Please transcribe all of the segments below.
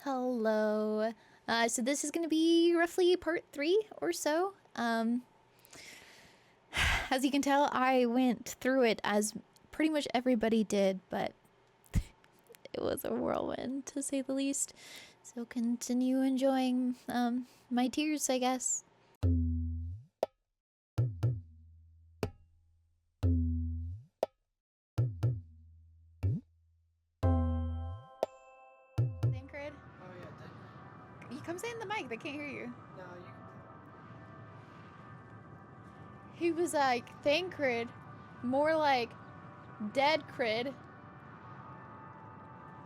Hello. So this is going to be roughly part 3 or so. As you can tell, I went through it as pretty much everybody did, but it was a whirlwind to say the least. So continue enjoying my tears, I guess. Thancred? Oh yeah, Thancred. You come say in the mic, they can't hear you. No, you He was like, Thancred, more like dead crid.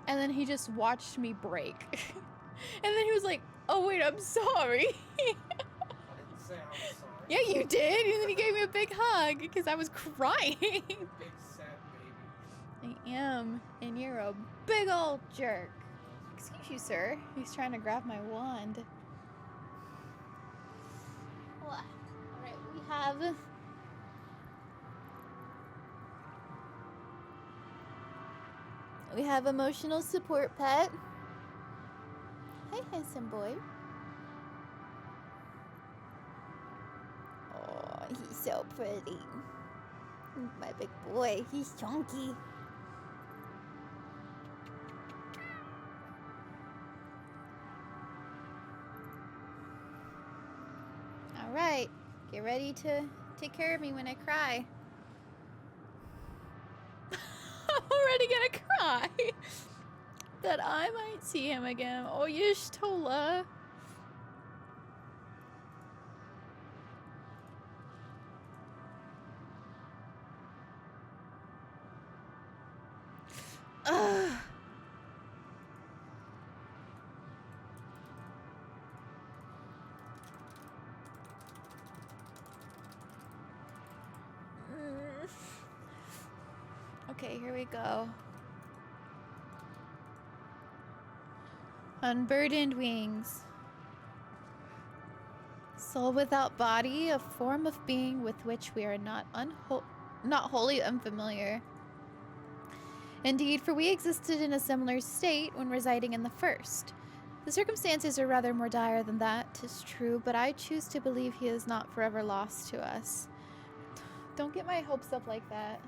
And then he just watched me break. And then he was like, oh wait, I'm sorry. I didn't say I was sorry. Yeah, you did. And then he gave me a big hug because I was crying. Big sad baby. I am. And you're a big old jerk. Excuse you, sir. He's trying to grab my wand. Alright, we have... We have emotional support pet. Hi, handsome boy. Oh, he's so pretty. My big boy, he's chunky. Alright, get ready to take care of me when I cry. I'm already gonna cry. That I might see him again. Oh, yes, Thule. Ugh. Okay, here we go. Unburdened wings. Soul without body, a form of being with which we are not wholly unfamiliar. Indeed, for we existed in a similar state when residing in the first. The circumstances are rather more dire than that, 'tis true, but I choose to believe he is not forever lost to us. Don't get my hopes up like that.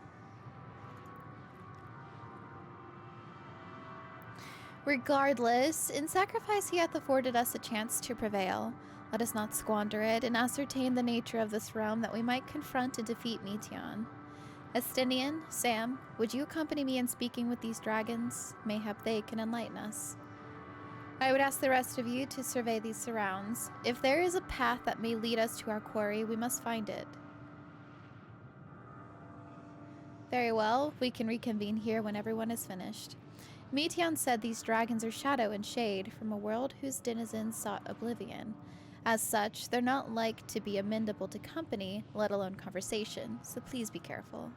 Regardless, in sacrifice he hath afforded us a chance to prevail. Let us not squander it, and ascertain the nature of this realm that we might confront and defeat Meteon. Estinian, Seum, would you accompany me in speaking with these dragons? Mayhap they can enlighten us. I would ask the rest of you to survey these surrounds. If there is a path that may lead us to our quarry, we must find it. Very well, we can reconvene here when everyone is finished. Meteon said these dragons are shadow and shade from a world whose denizens sought oblivion. As such, they're not like to be amenable to company, let alone conversation, so please be careful.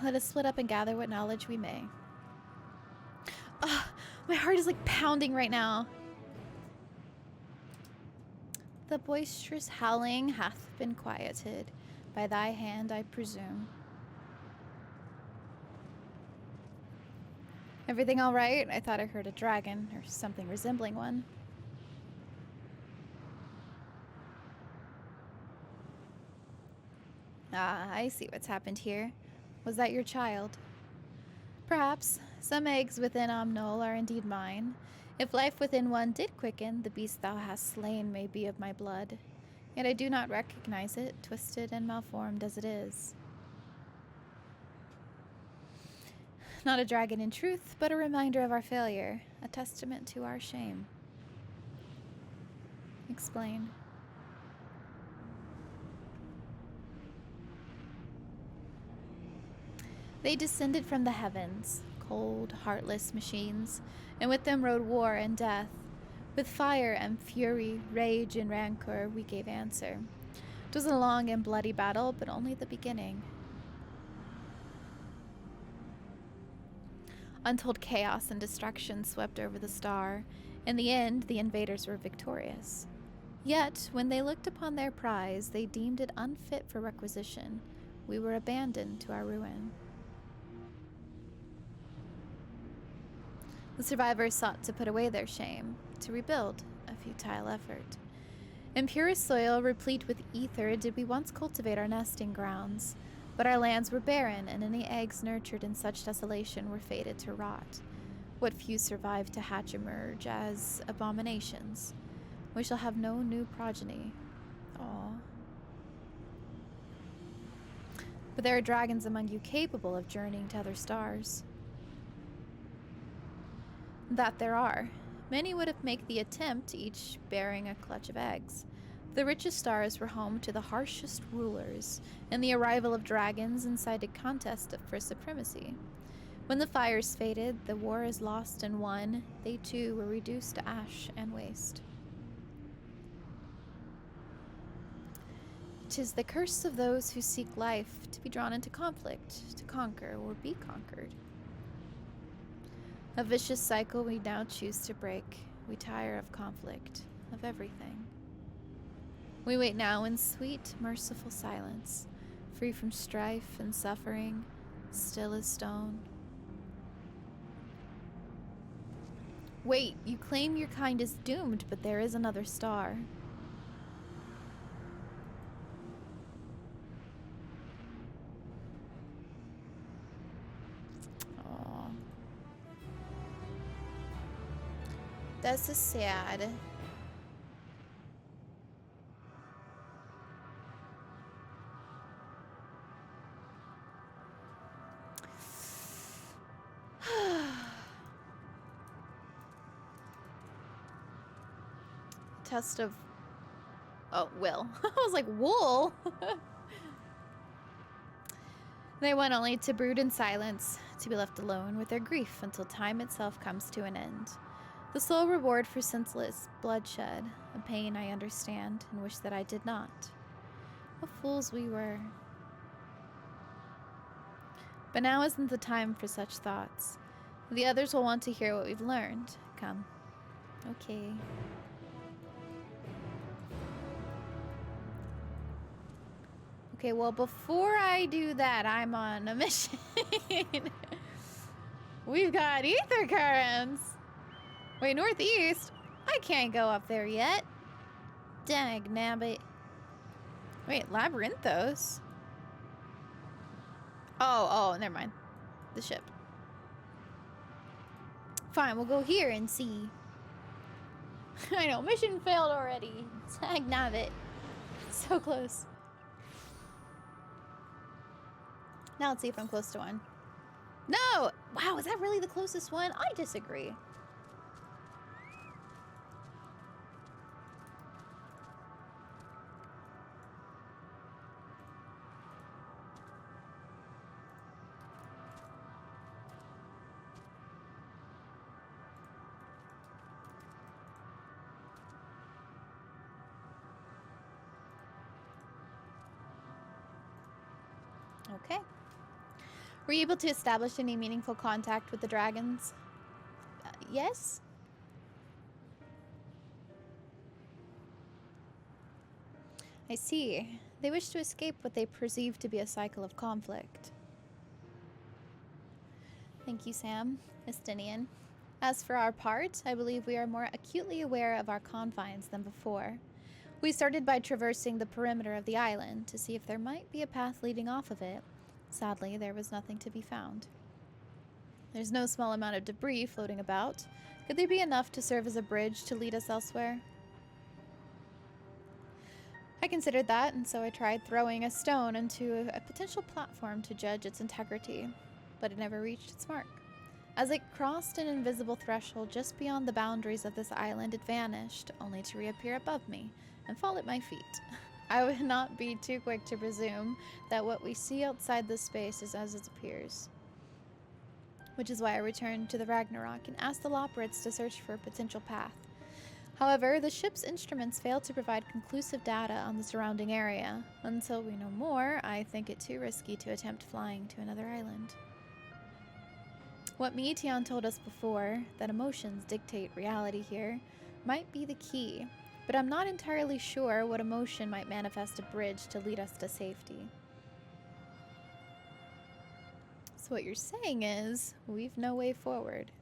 Let us split up and gather what knowledge we may. Ugh, my heart is like pounding right now. The boisterous howling hath been quieted. By thy hand, I presume. Everything all right? I thought I heard a dragon, or something resembling one. Ah, I see what's happened here. Was that your child? Perhaps. Some eggs within Omnol are indeed mine. If life within one did quicken, the beast thou hast slain may be of my blood. Yet I do not recognize it, twisted and malformed as it is. Not a dragon in truth, but a reminder of our failure, a testament to our shame. Explain. They descended from the heavens, cold, heartless machines, and with them rode war and death. With fire and fury, rage and rancor, we gave answer. 'Twas a long and bloody battle, but only the beginning. Untold chaos and destruction swept over the star. In the end, the invaders were victorious. Yet, when they looked upon their prize, they deemed it unfit for requisition. We were abandoned to our ruin. The survivors sought to put away their shame, to rebuild, a futile effort. In purest soil, replete with ether, did we once cultivate our nesting grounds, but our lands were barren, and any eggs nurtured in such desolation were fated to rot. What few survived to hatch emerge as abominations. We shall have no new progeny. Aww. But there are dragons among you capable of journeying to other stars. That there are. Many would have made the attempt, each bearing a clutch of eggs. The richest stars were home to the harshest rulers, and the arrival of dragons incited contest for supremacy. When the fires faded, the war is lost and won, they too were reduced to ash and waste. 'Tis the curse of those who seek life to be drawn into conflict, to conquer or be conquered. A vicious cycle we now choose to break. We tire of conflict, of everything. We wait now in sweet, merciful silence, free from strife and suffering, still as stone. Wait, you claim your kind is doomed, but there is another star. Aww. That's so sad. Test of... Oh, will. I was like, wool? They went only to brood in silence, to be left alone with their grief until time itself comes to an end. The sole reward for senseless bloodshed, a pain I understand and wish that I did not. What fools we were. But now isn't the time for such thoughts. The others will want to hear what we've learned. Come. Okay. Okay, well, before I do that, I'm on a mission. We've got ether currents. Wait, northeast? I can't go up there yet. Dag nabbit. Wait, Labyrinthos? Oh, never mind. The ship. Fine, we'll go here and see. I know, mission failed already. Dag nabbit. So close. Now let's see if I'm close to one. No! Wow, is that really the closest one? I disagree. Okay. Were you able to establish any meaningful contact with the dragons? Yes? I see. They wish to escape what they perceive to be a cycle of conflict. Thank you, Sam. Estinian. As for our part, I believe we are more acutely aware of our confines than before. We started by traversing the perimeter of the island to see if there might be a path leading off of it. Sadly, there was nothing to be found. There's no small amount of debris floating about. Could they be enough to serve as a bridge to lead us elsewhere? I considered that, and so I tried throwing a stone into a potential platform to judge its integrity, but it never reached its mark. As it crossed an invisible threshold just beyond the boundaries of this island, it vanished, only to reappear above me and fall at my feet. I would not be too quick to presume that what we see outside this space is as it appears. Which is why I returned to the Ragnarok and asked the Loporrits to search for a potential path. However, the ship's instruments failed to provide conclusive data on the surrounding area. Until we know more, I think it too risky to attempt flying to another island. What Meteon told us before, that emotions dictate reality here, might be the key. But I'm not entirely sure what emotion might manifest a bridge to lead us to safety. So what you're saying is, we've no way forward.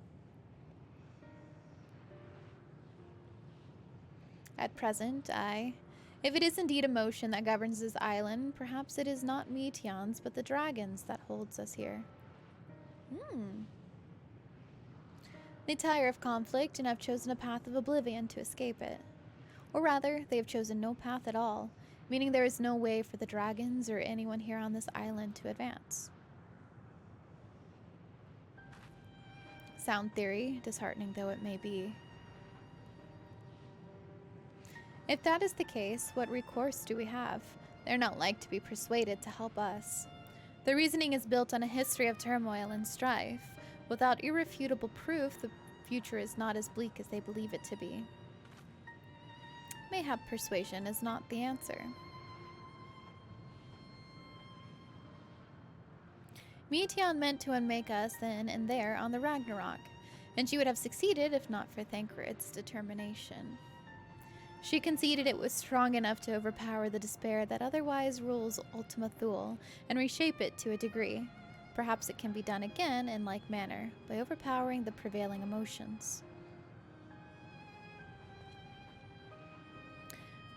At present, aye. If it is indeed emotion that governs this island, perhaps it is not Meteons, but the dragons that holds us here. Hmm. They tire of conflict and have chosen a path of oblivion to escape it. Or rather, they have chosen no path at all, meaning there is no way for the dragons or anyone here on this island to advance. Sound theory, disheartening though it may be. If that is the case, what recourse do we have? They're not like to be persuaded to help us. Their reasoning is built on a history of turmoil and strife. Without irrefutable proof, the future is not as bleak as they believe it to be. Mayhap persuasion is not the answer. Meteon meant to unmake us then and there on the Ragnarok, and she would have succeeded if not for Thancred's determination. She conceded it was strong enough to overpower the despair that otherwise rules Ultima Thule and reshape it to a degree. Perhaps it can be done again in like manner, by overpowering the prevailing emotions.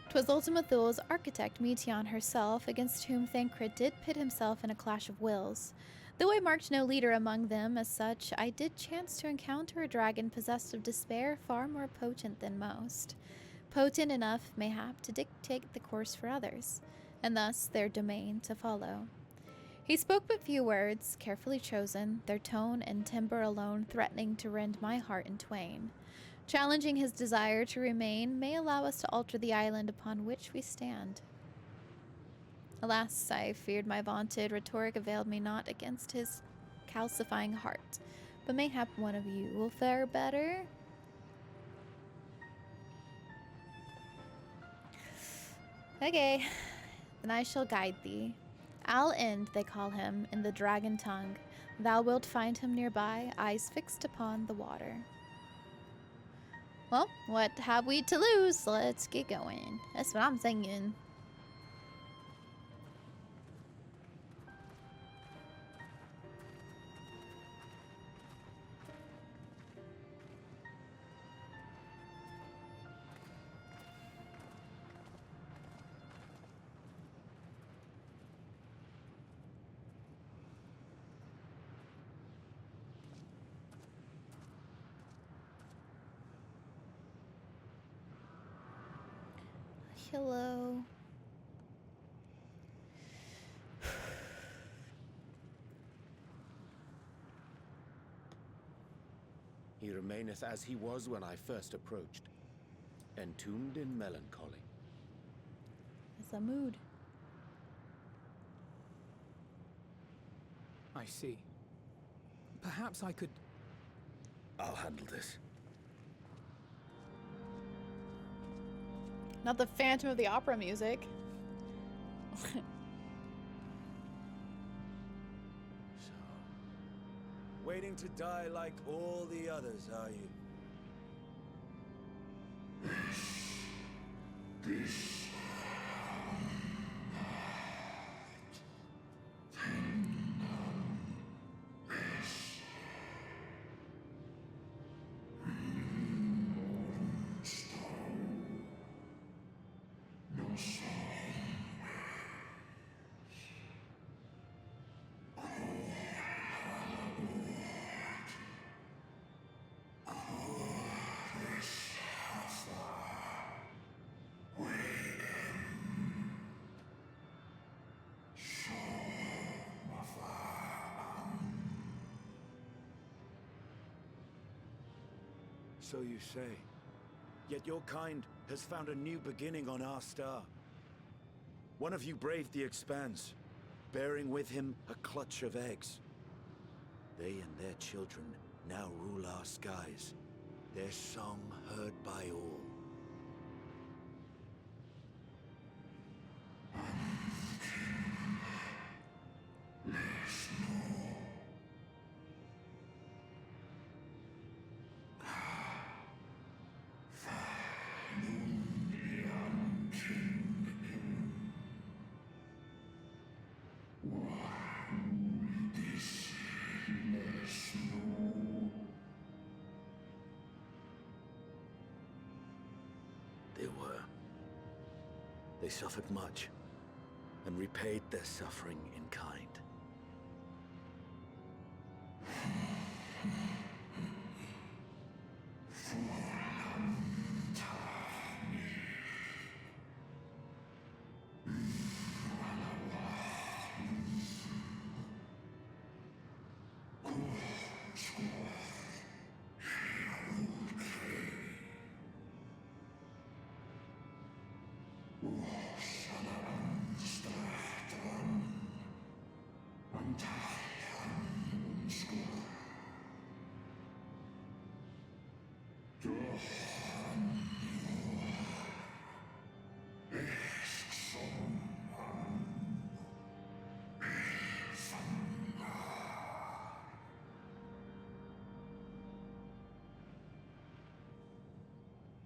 'Twas Ultima Thule's architect, Meteon herself, against whom Thancred did pit himself in a clash of wills. Though I marked no leader among them as such, I did chance to encounter a dragon possessed of despair far more potent than most. Potent enough, mayhap, to dictate the course for others, and thus their domain to follow. He spoke but few words, carefully chosen, their tone and timbre alone threatening to rend my heart in twain. Challenging his desire to remain may allow us to alter the island upon which we stand. Alas, I feared my vaunted rhetoric availed me not against his calcifying heart, but mayhap one of you will fare better? Okay, then I shall guide thee. Al End, they call him, in the dragon tongue. Thou wilt find him nearby, eyes fixed upon the water. Well, what have we to lose? Let's get going. That's what I'm saying. Hello. He remaineth as he was when I first approached, entombed in melancholy. It's a mood. I see. Perhaps I could... I'll handle this. Not the Phantom of the Opera music. So, waiting to die like all the others, are you? So you say. Yet your kind has found a new beginning on our star. One of you braved the expanse, bearing with him a clutch of eggs. They and their children now rule our skies, their song heard by all. They were. They suffered much, and repaid their suffering in kind.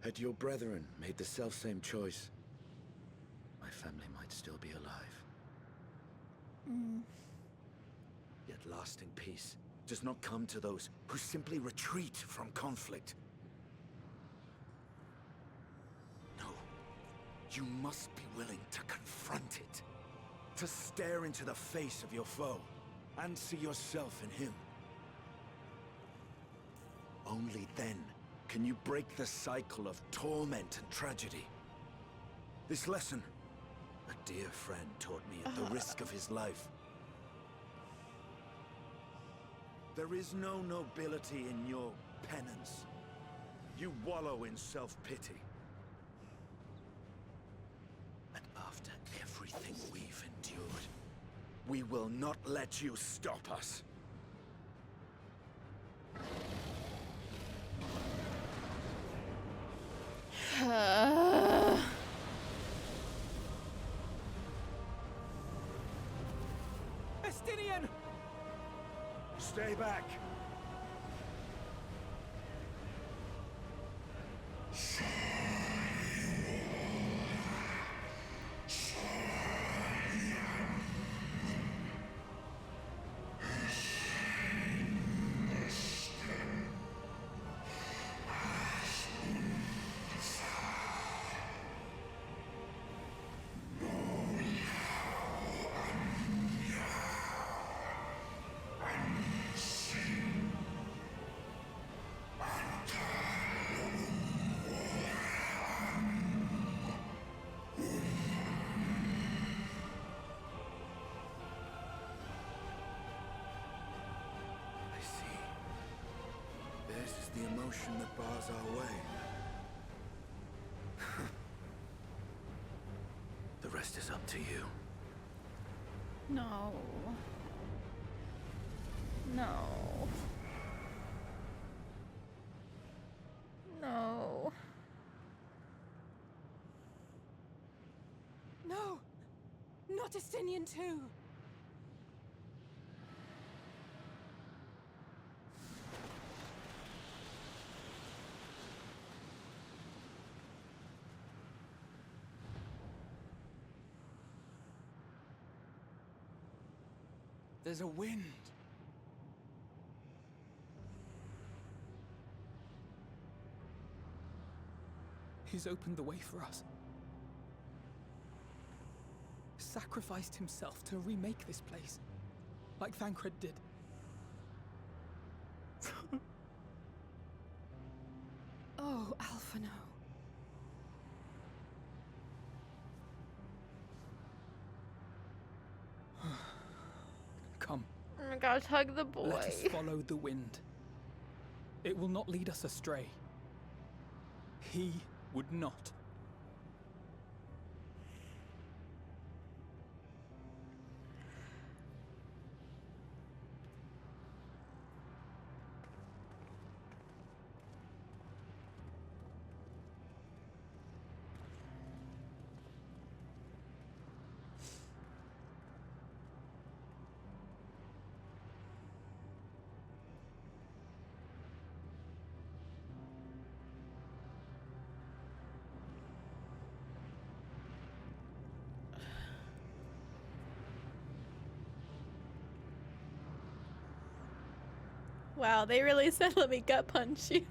Had your brethren made the selfsame choice, my family might still be alive. Yet lasting peace does not come to those who simply retreat from conflict. No, you must be willing to confront it, to stare into the face of your foe, and see yourself in him. Only then can you break the cycle of torment and tragedy. This lesson, a dear friend taught me at the risk of his life. There is no nobility in your penance. You wallow in self-pity. And after everything we've endured, we will not let you stop us. Estinian! Stay back. The emotion that bars our way. The rest is up to you. No. No. No. No! Not Estinian too! There's a wind. He's opened the way for us. Sacrificed himself to remake this place, like Thancred did. Oh, Alphino. Come, Oh my gosh, hug the boy. let us follow the wind. It will not lead us astray. He would not. Wow, they really said let me gut punch you.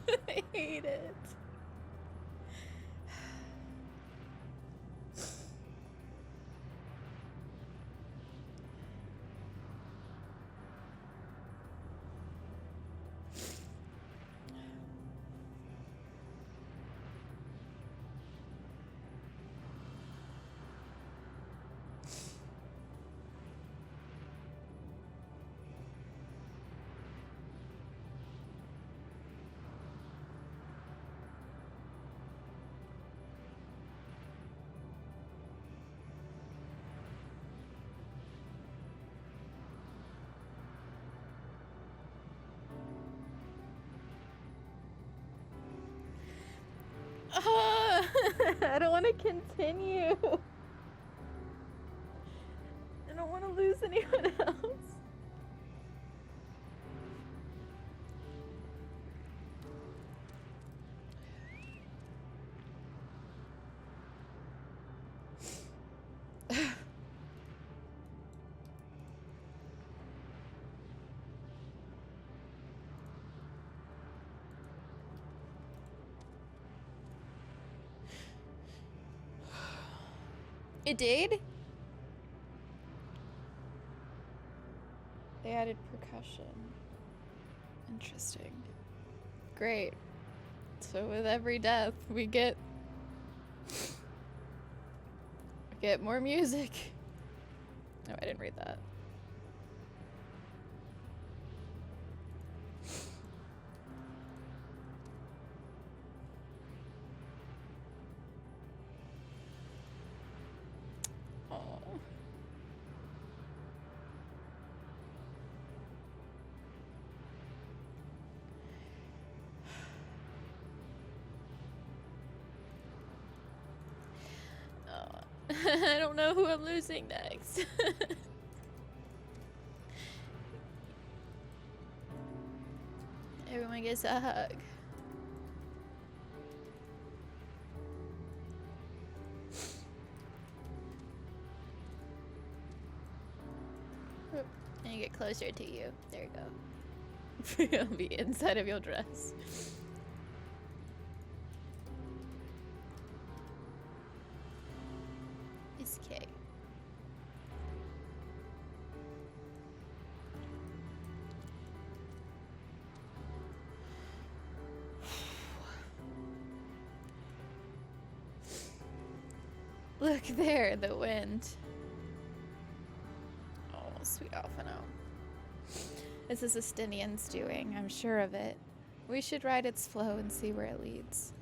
I hate it. I don't want to continue. I don't want to lose anyone else. It did? They added percussion. Interesting. Great. So with every death, we get more music. No, I didn't read that. I don't know who I'm losing next. Everyone gets a hug. And you get closer to you. There you go. It'll be inside of your dress. It's okay. Look there, the wind. Oh, sweet Alphino. This is Estinian's doing, I'm sure of it. We should ride its flow and see where it leads.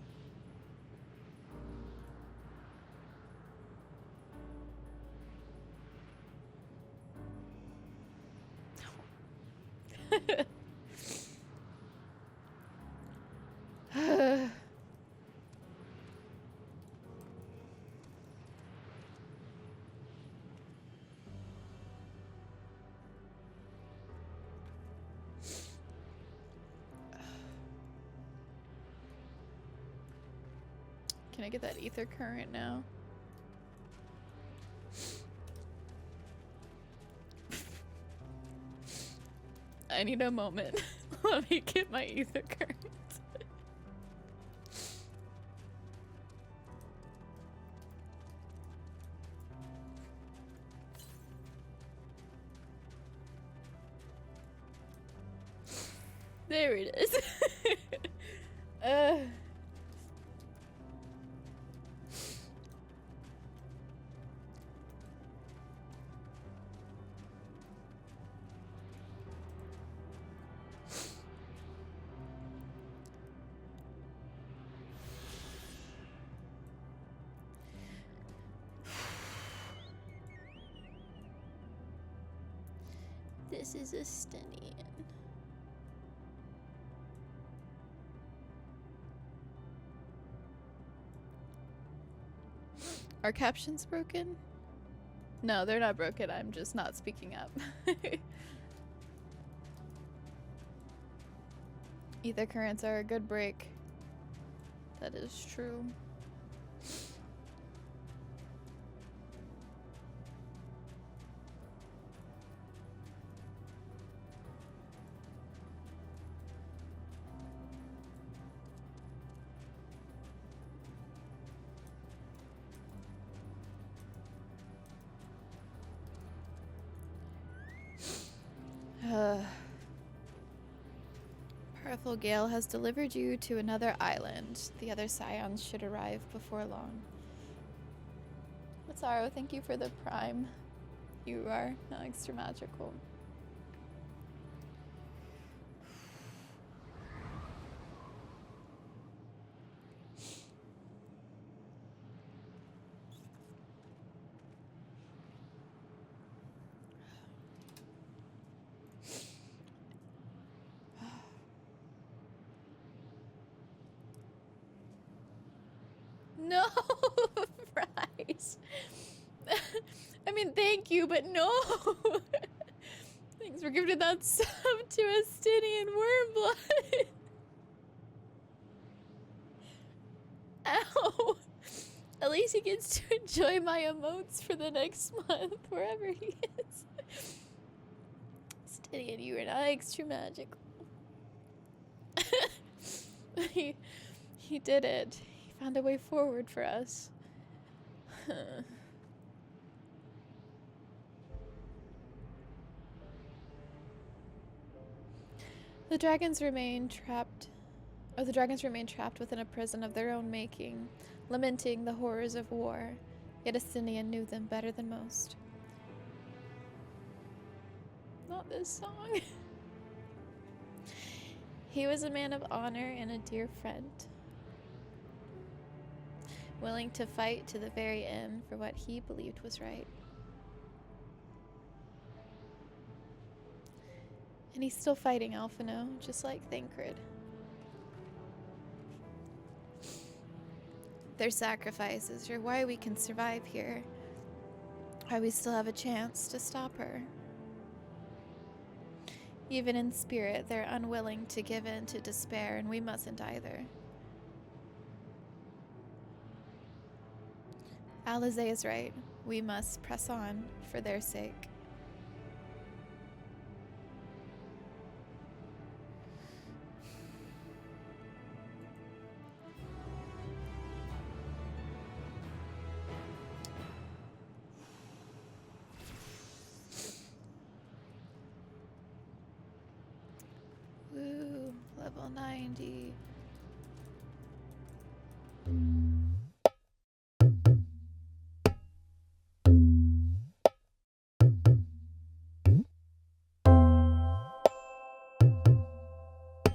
Can I get that ether current now? I need a moment. Let me get my ether current. There it is. This is Estinian. Are captions broken? No, they're not broken. I'm just not speaking up. Ether currents are a good break. That is true. Powerful Gale has delivered you to another island. The other scions should arrive before long. Matsaro, thank you for the prime. You are not extra magical. No, Bryce. I mean, thank you, but no. Thanks for giving that sub to Estinian Wormblood. Ow. At least he gets to enjoy my emotes for the next month, wherever he is. Estinian, you are not extra magical. He did it. He found a way forward for us. The dragons remain trapped within a prison of their own making, lamenting the horrors of war. Yet Estinian knew them better than most. Not this song. He was a man of honor and a dear friend, willing to fight to the very end for what he believed was right. And he's still fighting Alphino, just like Thancred. Their sacrifices are why we can survive here, why we still have a chance to stop her. Even in spirit, they're unwilling to give in to despair, and we mustn't either. Alize is right. We must press on for their sake. Woo, level 90.